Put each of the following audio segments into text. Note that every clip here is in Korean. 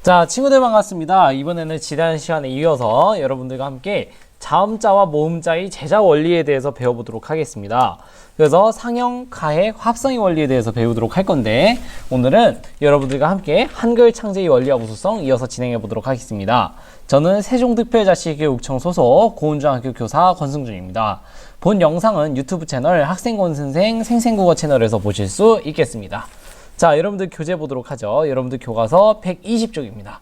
자, 친구들 반갑습니다. 이번에는 지난 시간에 이어서 여러분들과 함께 자음자와 모음자의 제자 원리에 대해서 배워보도록 하겠습니다. 그래서 상형, 가해, 합성의 원리에 대해서 배우도록 할 건데, 오늘은 여러분들과 함께 한글 창제의 원리와 우수성 이어서 진행해 보도록 하겠습니다. 저는 세종특별자치교육청 소속 고운중학교 교사 권승준입니다. 본 영상은 유튜브 채널 학생권선생 생생국어 채널에서 보실 수 있겠습니다. 자, 여러분들 교재 보도록 하죠. 여러분들 교과서 120쪽입니다.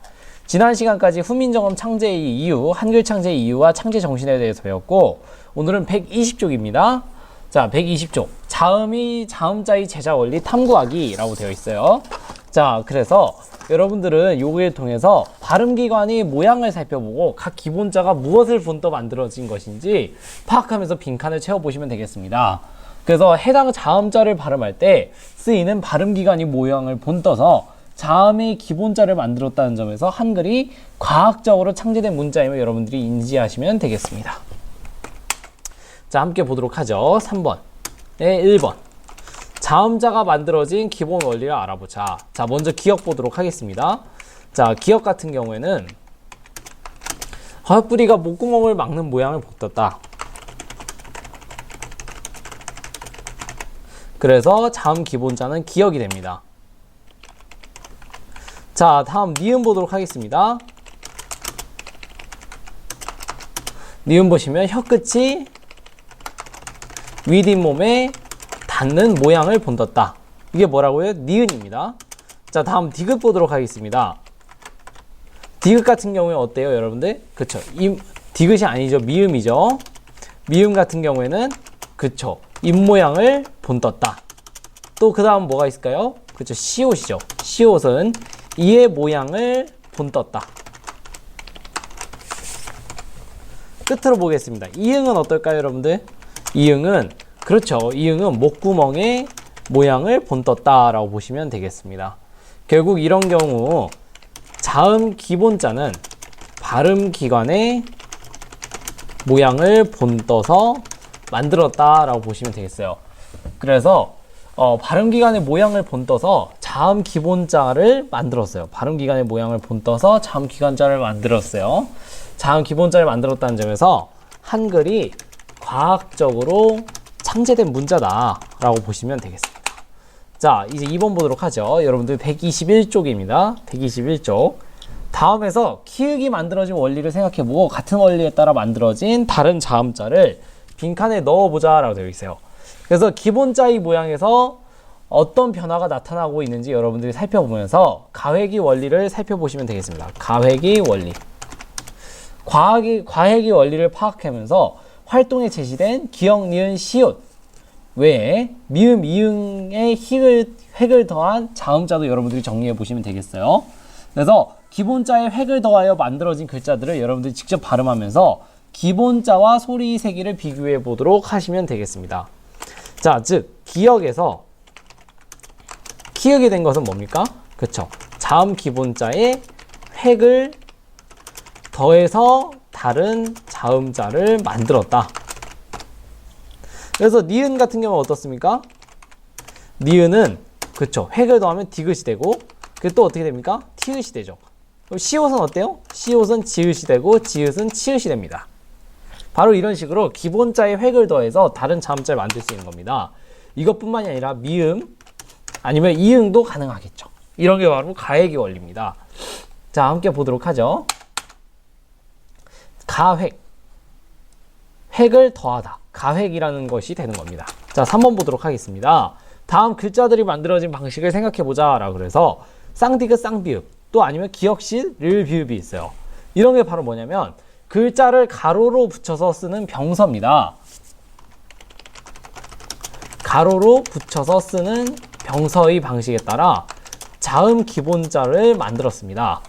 지난 시간까지 후민정음 창제의 이유, 한글 창제의 이유와 창제 정신에 대해서 배웠고, 오늘은 120쪽입니다. 자, 120쪽. 자음이 자음자의 제자 원리 탐구하기라고 되어 있어요. 자, 그래서 여러분들은 요거를 통해서 발음기관의 모양을 살펴보고 각 기본자가 무엇을 본떠 만들어진 것인지 파악하면서 빈칸을 채워보시면 되겠습니다. 그래서 해당 자음자를 발음할 때 쓰이는 발음기관의 모양을 본떠서 자음의 기본자를 만들었다는 점에서 한글이 과학적으로 창제된 문자임을 여러분들이 인지하시면 되겠습니다. 자, 함께 보도록 하죠. 3번. 네, 1번. 자음자가 만들어진 기본 원리를 알아보자. 자, 먼저 기억 보도록 하겠습니다. 자, 기억 같은 경우에는 헛뿌리가 목구멍을 막는 모양을 본떴다. 그래서 자음 기본자는 기억이 됩니다. 자, 다음 니은 보도록 하겠습니다. 니은 보시면 혀끝이 윗잇몸에 닿는 모양을 본떴다. 이게 뭐라고요? 니은입니다. 자, 다음 디귿 보도록 하겠습니다. 디귿 같은 경우에 어때요, 여러분들? 그쵸. 디귿이 아니죠. 미음이죠. 미음 같은 경우에는 그쵸. 입모양을 본떴다. 또 그 다음 뭐가 있을까요? 그쵸. 시옷이죠. 시옷은 이의 모양을 본떴다. 끝으로 보겠습니다. 이응은 어떨까요, 여러분들? 이응은 그렇죠. 이응은 목구멍의 모양을 본떴다 라고 보시면 되겠습니다. 결국 이런 경우 자음 기본자는 발음 기관의 모양을 본떠서 만들었다 라고 보시면 되겠어요. 그래서 발음 기관의 모양을 본떠서 자음 기본자를 만들었어요. 발음 기관의 모양을 본떠서 자음 기관자를 만들었어요. 자음 기본자를 만들었다는 점에서 한글이 과학적으로 창제된 문자다 라고 보시면 되겠습니다. 자, 이제 2번 보도록 하죠. 여러분들 121쪽입니다. 121쪽. 다음에서 키읔이 만들어진 원리를 생각해보고 같은 원리에 따라 만들어진 다른 자음자를 빈칸에 넣어보자 라고 되어 있어요. 그래서 기본자의 모양에서 어떤 변화가 나타나고 있는지 여러분들이 살펴보면서 가획의 원리를 살펴보시면 되겠습니다. 가획의 원리. 과획의 원리를 파악하면서 활동에 제시된 기역, 니은, 시옷 외에 미음, 이응의 획을 더한 자음자도 여러분들이 정리해 보시면 되겠어요. 그래서 기본자에 획을 더하여 만들어진 글자들을 여러분들이 직접 발음하면서 기본자와 소리 세기를 비교해 보도록 하시면 되겠습니다. 자, 즉 기역에서 키읔이 된 것은 뭡니까? 그쵸. 자음 기본자에 획을 더해서 다른 자음자를 만들었다. 그래서 니은 같은 경우는 어떻습니까? 니은은 그쵸. 획을 더하면 디귿이 되고 그게 또 어떻게 됩니까? 티읕이 되죠. 그럼 시옷은 어때요? 시옷은 지읒이 되고 지읒은 치읒이 됩니다. 바로 이런 식으로 기본자에 획을 더해서 다른 자음자를 만들 수 있는 겁니다. 이것뿐만이 아니라 미음 아니면 이응도 가능하겠죠. 이런 게 바로 가획의 원리입니다. 자, 함께 보도록 하죠. 가획. 획을 더하다. 가획이라는 것이 되는 겁니다. 자, 3번 보도록 하겠습니다. 다음 글자들이 만들어진 방식을 생각해보자 라고 그래서 쌍디귿, 쌍비읍 또 아니면 기역시, 릴비읍이 있어요. 이런 게 바로 뭐냐면 글자를 가로로 붙여서 쓰는 병서입니다. 가로로 붙여서 쓰는 병서의 방식에 따라 자음 기본자를 만들었습니다.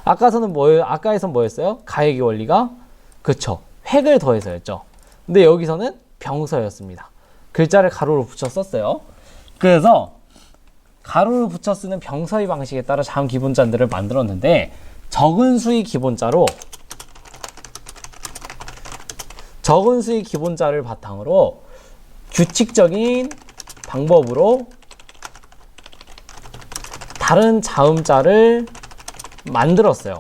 아까에선 뭐였어요? 가획의 원리가? 그쵸. 획을 더해서였죠. 근데 여기서는 병서였습니다. 글자를 가로로 붙여 썼어요. 그래서 가로로 붙여 쓰는 병서의 방식에 따라 자음 기본자들을 만들었는데 적은 수의 기본자를 바탕으로 규칙적인 방법으로 다른 자음자를 만들었어요.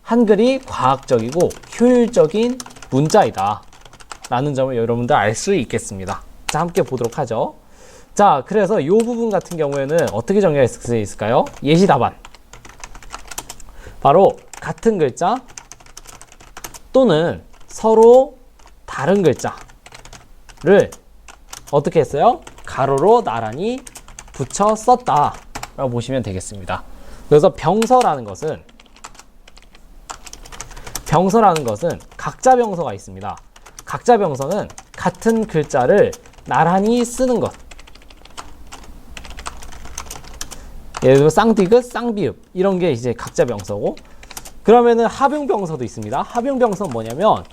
한글이 과학적이고 효율적인 문자이다 라는 점을 여러분들 알 수 있겠습니다. 자, 함께 보도록 하죠. 자, 그래서 이 부분 같은 경우에는 어떻게 정리할 수 있을까요? 예시 답안. 바로 같은 글자 또는 서로 다른 글자를 어떻게 했어요? 가로로 나란히 붙여 썼다 라고 보시면 되겠습니다. 그래서 병서라는 것은 각자 병서가 있습니다. 각자 병서는 같은 글자를 나란히 쓰는 것. 예를 들어 쌍디귿, 쌍비읍 이런 게 이제 각자 병서고, 그러면은 합용 병서도 있습니다. 합용 병서는 뭐냐면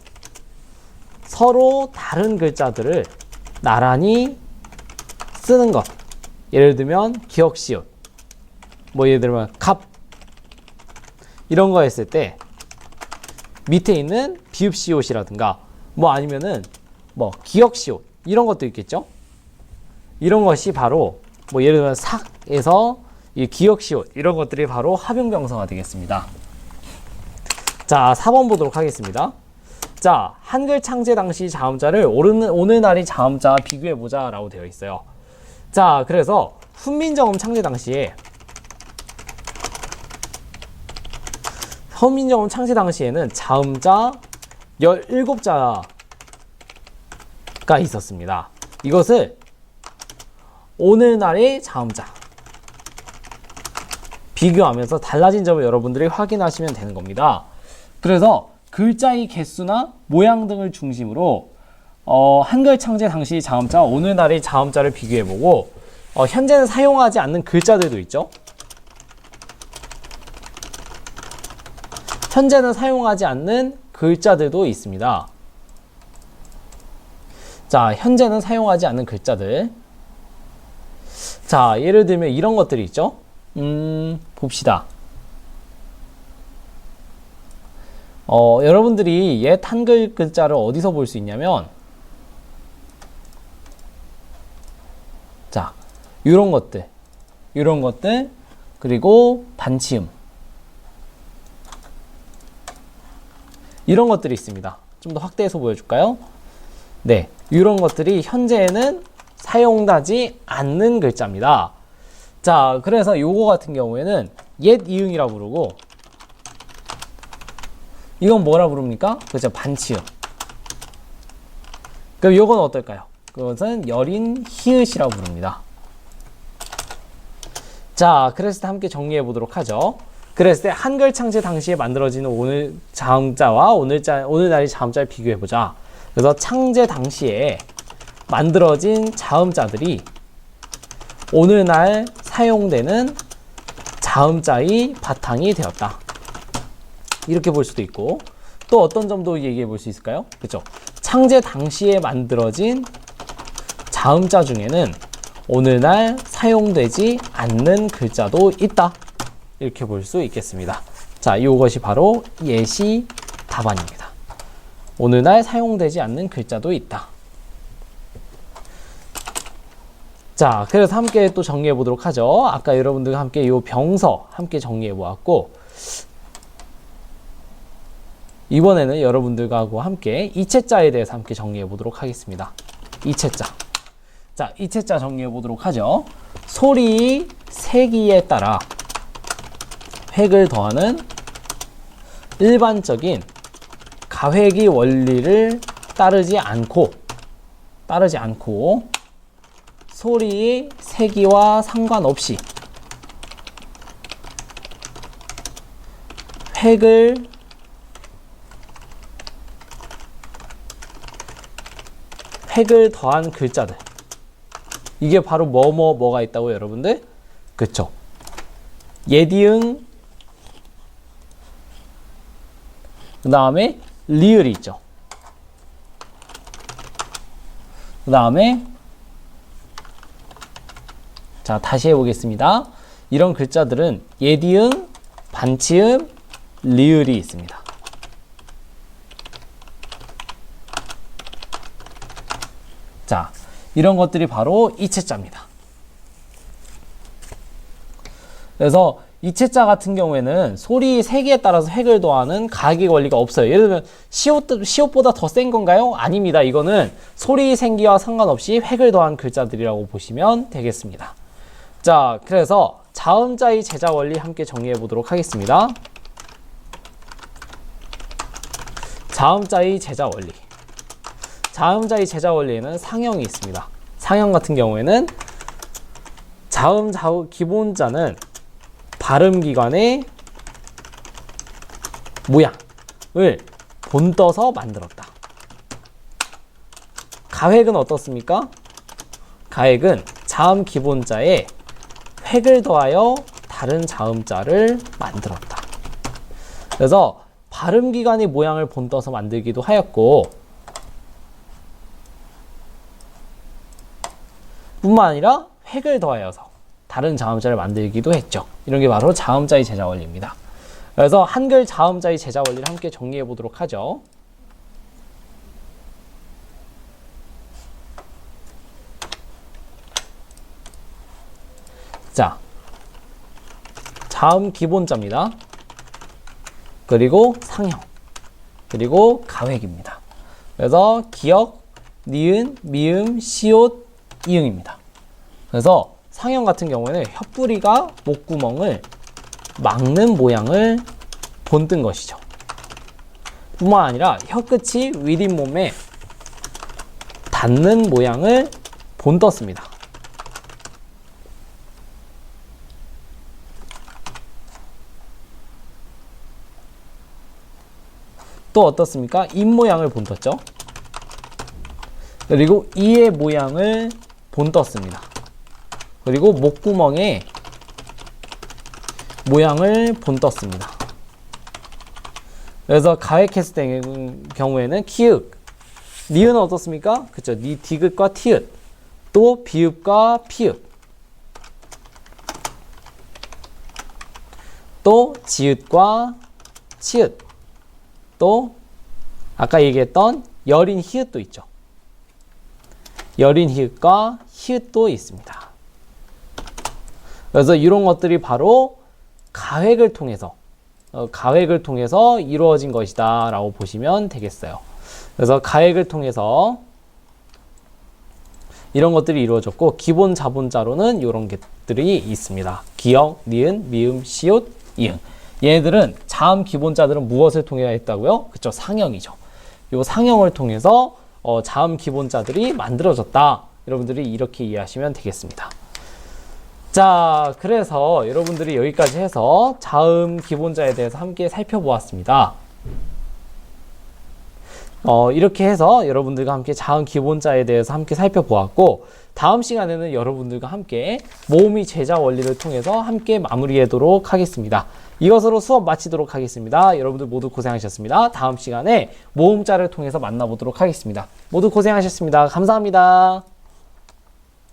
서로 다른 글자들을 나란히 쓰는 것. 예를 들면 기역, 시옷, 뭐 예를 들면 갑 이런 거 했을 때 밑에 있는 비읍, 시옷이라든가 뭐 아니면은 뭐 기역, 시옷 이런 것도 있겠죠. 이런 것이 바로 뭐 예를 들면 삭에서 이 기역, 시옷 이런 것들이 바로 합용 병서가 되겠습니다. 자, 4번 보도록 하겠습니다. 자, 한글 창제 당시 자음자를 오늘날의 자음자와 비교해보자 라고 되어 있어요. 자, 그래서 훈민정음 창제 당시에는 자음자 17자가 있었습니다. 이것을 오늘날의 자음자 비교하면서 달라진 점을 여러분들이 확인하시면 되는 겁니다. 그래서 글자의 개수나 모양 등을 중심으로 한글 창제 당시 자음자와 오늘날의 자음자를 비교해보고 현재는 사용하지 않는 글자들도 있죠. 현재는 사용하지 않는 글자들도 있습니다. 자, 현재는 사용하지 않는 글자들. 자, 예를 들면 이런 것들이 있죠. 봅시다. 여러분들이 옛 한글 글자를 어디서 볼 수 있냐면, 자, 이런 것들, 그리고 반치음, 이런 것들이 있습니다. 좀 더 확대해서 보여줄까요? 네, 이런 것들이 현재에는 사용하지 않는 글자입니다. 자, 그래서 요거 같은 경우에는 옛 이응이라 부르고, 이건 뭐라 부릅니까? 그죠, 반치음. 그럼 요건 어떨까요? 그것은 여린 히읗이라고 부릅니다. 자, 그랬을 때 함께 정리해 보도록 하죠. 그랬을 때 한글 창제 당시에 만들어지는 오늘 자음자와 오늘날의 자음자를 비교해 보자. 그래서 창제 당시에 만들어진 자음자들이 오늘날 사용되는 자음자의 바탕이 되었다. 이렇게 볼 수도 있고, 또 어떤 점도 얘기해 볼 수 있을까요? 그렇죠? 창제 당시에 만들어진 자음자 중에는 오늘날 사용되지 않는 글자도 있다. 이렇게 볼 수 있겠습니다. 자, 이것이 바로 예시 답안입니다. 오늘날 사용되지 않는 글자도 있다. 자, 그래서 함께 또 정리해 보도록 하죠. 아까 여러분들과 함께 이 병서 함께 정리해 보았고, 이번에는 여러분들과 함께 이체자에 대해서 함께 정리해 보도록 하겠습니다. 이체자. 자, 이체자 정리해 보도록 하죠. 소리 세기에 따라 획을 더하는 일반적인 가획의 원리를 따르지 않고 소리의 세기와 상관없이 획을 더한 글자들, 이게 바로 뭐가 있다고 여러분들? 그쵸? 예디응, 그 다음에 리을이 있죠. 그 다음에 자, 다시 해보겠습니다. 이런 글자들은 예디응, 반치음, 리을이 있습니다. 자, 이런 것들이 바로 이체자입니다. 그래서 이체자 같은 경우에는 소리 세기에 따라서 획을 더하는 가학의 원리가 없어요. 예를 들면 시옷보다 더 센 건가요? 아닙니다. 이거는 소리 생기와 상관없이 획을 더한 글자들이라고 보시면 되겠습니다. 자, 그래서 자음자의 제자 원리 함께 정리해 보도록 하겠습니다. 자음자의 제자 원리. 자음자의 제자 원리에는 상형이 있습니다. 상형 같은 경우에는 자음, 기본자는 발음기관의 모양을 본떠서 만들었다. 가획은 어떻습니까? 가획은 자음 기본자에 획을 더하여 다른 자음자를 만들었다. 그래서 발음기관의 모양을 본떠서 만들기도 하였고, 뿐만 아니라 획을 더하여서 다른 자음자를 만들기도 했죠. 이런 게 바로 자음자의 제자 원리입니다. 그래서 한글 자음자의 제자 원리를 함께 정리해 보도록 하죠. 자, 자음 기본자입니다. 그리고 상형, 그리고 가획입니다. 그래서 기역, 니은, 미음, 시옷, 이응입니다. 그래서 상형 같은 경우에는 혓뿌리가 목구멍을 막는 모양을 본뜬 것이죠. 뿐만 아니라 혀끝이 윗잇몸에 닿는 모양을 본떴습니다. 또 어떻습니까? 입 모양을 본떴죠. 그리고 이의 모양을 본떴습니다. 그리고 목구멍에 모양을 본떴습니다. 그래서 가획했을 때 경우에는 키읔, 니은은 어떻습니까? 그쵸? 니 디귿과 티읕, 또 비읍과 피읍, 또 지읒과 치읒, 또 아까 얘기했던 여린 히읗도 있죠. 여린 히읗과 히읗도 있습니다. 그래서 이런 것들이 바로 가획을 통해서 이루어진 것이다 라고 보시면 되겠어요. 그래서 가획을 통해서 이런 것들이 이루어졌고, 기본 자본자로는 이런 것들이 있습니다. 기역, 니은, 미음, 시옷, 이응. 얘네들은 자음 기본자들은 무엇을 통해 했다고요? 그쵸, 상형이죠. 이 상형을 통해서 자음 기본자들이 만들어졌다. 여러분들이 이렇게 이해하시면 되겠습니다. 자, 그래서 여러분들이 여기까지 해서 자음 기본자에 대해서 함께 살펴보았습니다. 이렇게 해서 여러분들과 함께 자음 기본자에 대해서 함께 살펴보았고, 다음 시간에는 여러분들과 함께 모음의 제자 원리를 통해서 함께 마무리하도록 하겠습니다. 이것으로 수업 마치도록 하겠습니다. 여러분들 모두 고생하셨습니다. 다음 시간에 모음자를 통해서 만나보도록 하겠습니다. 모두 고생하셨습니다. 감사합니다.